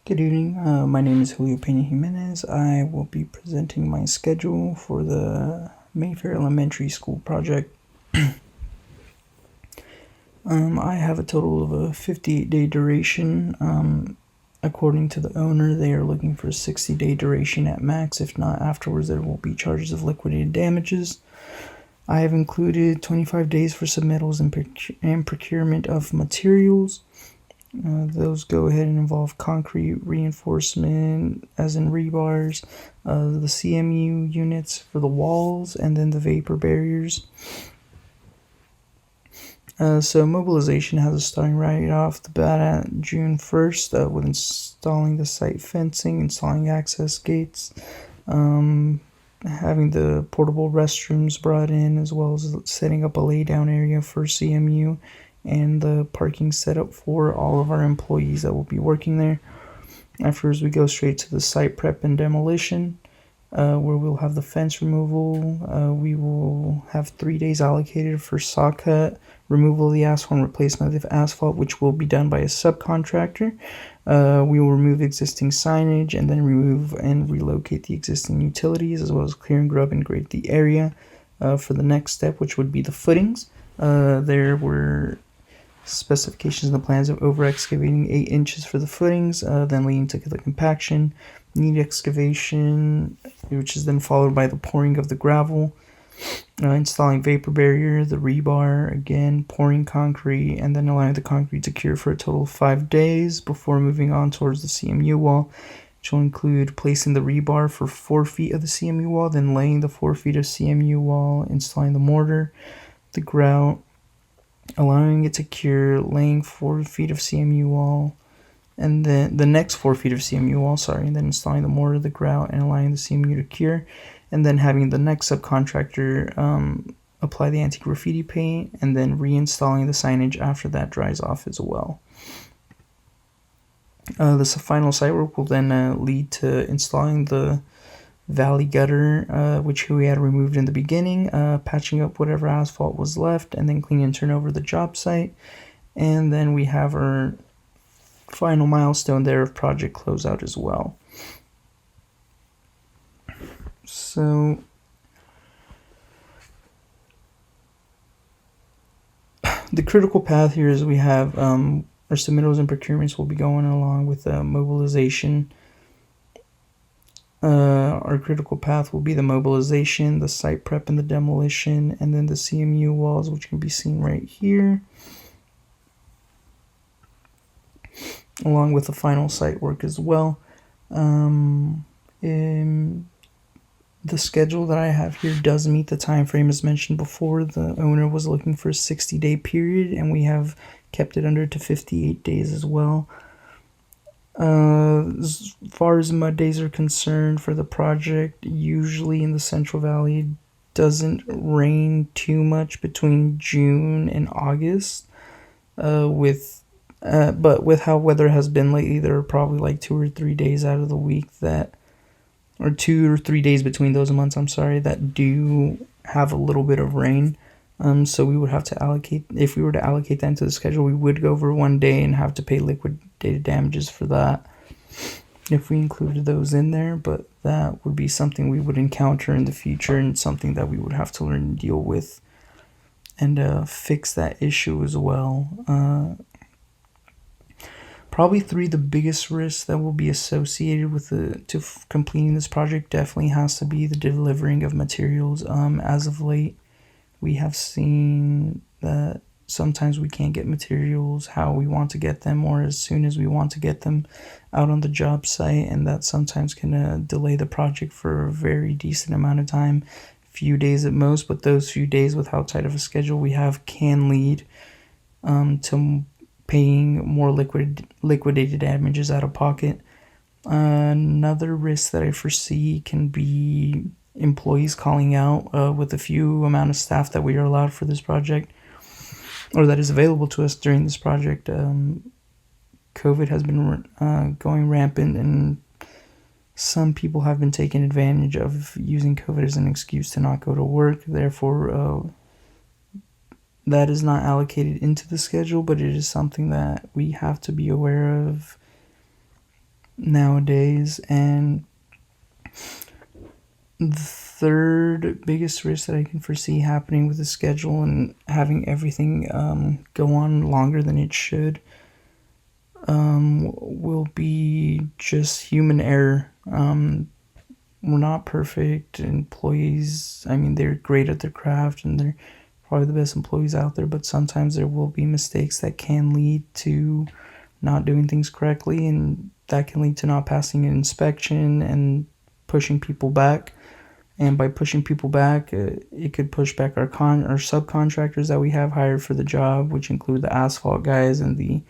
Good evening. My name is Julio Pena Jimenez. I will be presenting my schedule for the Mayfair Elementary School project. I have a total of a 58-day duration. According to the owner, they are looking for a 60-day duration at max. If not, afterwards there will be charges of liquidated damages. I have included 25 days for submittals and procurement of materials. Those go ahead and involve concrete reinforcement, as in rebars, the CMU units for the walls, and then the vapor barriers. So mobilization has a starting right off the bat at June 1st with installing the site fencing, installing access gates, having the portable restrooms brought in, as well as setting up a laydown area for CMU and the parking set up for all of our employees that will be working there. Afterwards, we go straight to the site prep and demolition, where we'll have the fence removal. We will have 3 days allocated for saw cut, removal of the asphalt, and replacement of asphalt, which will be done by a subcontractor. We will remove existing signage and then remove and relocate the existing utilities, as well as clear and grub and grade the area for the next step, which would be the footings. There were specifications in the plans of over excavating 8 inches for the footings, then leading to the compaction, neat excavation, which is then followed by the pouring of the gravel, installing vapor barrier, the rebar, again pouring concrete, and then allowing the concrete to cure for a total of 5 days before moving on towards the CMU wall, which will include placing the rebar for 4 feet of the CMU wall, then laying the 4 feet of CMU wall, installing the mortar, the grout, allowing it to cure, laying 4 feet of CMU wall, and then the next 4 feet of CMU wall, and then installing the mortar, the grout, and allowing the CMU to cure, and then having the next subcontractor apply the anti-graffiti paint, and then reinstalling the signage after that dries off as well. This final site work will then lead to installing the valley gutter, which we had removed in the beginning, patching up whatever asphalt was left, and then clean and turn over the job site. And then we have our final milestone there of project closeout as well. So the critical path here is we have our submittals and procurements will be going along with mobilization. Our critical path will be the mobilization, the site prep and the demolition, and then the CMU walls, which can be seen right here, along with the final site work as well. The schedule that I have here does meet the time frame as mentioned before. The owner was looking for a 60-day period, and we have kept it under to 58 days as well. As far as mud days are concerned for the project, usually in the Central Valley it doesn't rain too much between June and August. But with how weather has been lately, there are probably like 2 or 3 days out of the week or 2 or 3 days between those months, that do have a little bit of rain. So we would have to allocate, if we were to allocate that into the schedule, we would go over 1 day and have to pay liquidated damages for that if we included those in there, but that would be something we would encounter in the future and something that we would have to learn to deal with and fix that issue as well. Probably the biggest risks that will be associated with completing this project definitely has to be the delivering of materials. As of late, we have seen that sometimes we can't get materials how we want to get them or as soon as we want to get them out on the job site, and that sometimes can delay the project for a very decent amount of time, few days at most, but those few days with how tight of a schedule we have can lead to paying more liquidated damages out of pocket. Another risk that I foresee can be employees calling out with the few amount of staff that we are allowed for this project, or that is available to us during this project. COVID has been going rampant, and some people have been taking advantage of using COVID as an excuse to not go to work. Therefore, that is not allocated into the schedule, but it is something that we have to be aware of nowadays. And the third biggest risk that I can foresee happening with the schedule and having everything go on longer than it should will be just human error. We're not perfect employees. I mean, they're great at their craft and they're probably the best employees out there, but sometimes there will be mistakes that can lead to not doing things correctly, and that can lead to not passing an inspection and pushing people back. And by pushing people back, it could push back our subcontractors that we have hired for the job, which include the asphalt guys and the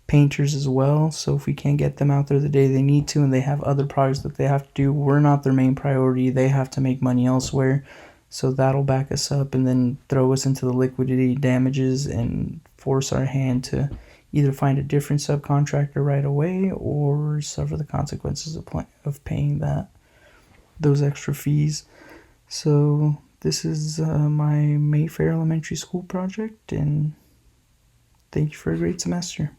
painters as well. So if we can't get them out there the day they need to and they have other projects that they have to do, we're not their main priority. They have to make money elsewhere. So that'll back us up and then throw us into the liquidated damages and force our hand to either find a different subcontractor right away or suffer the consequences of paying those extra fees. So this is my Mayfair Elementary School project, and thank you for a great semester.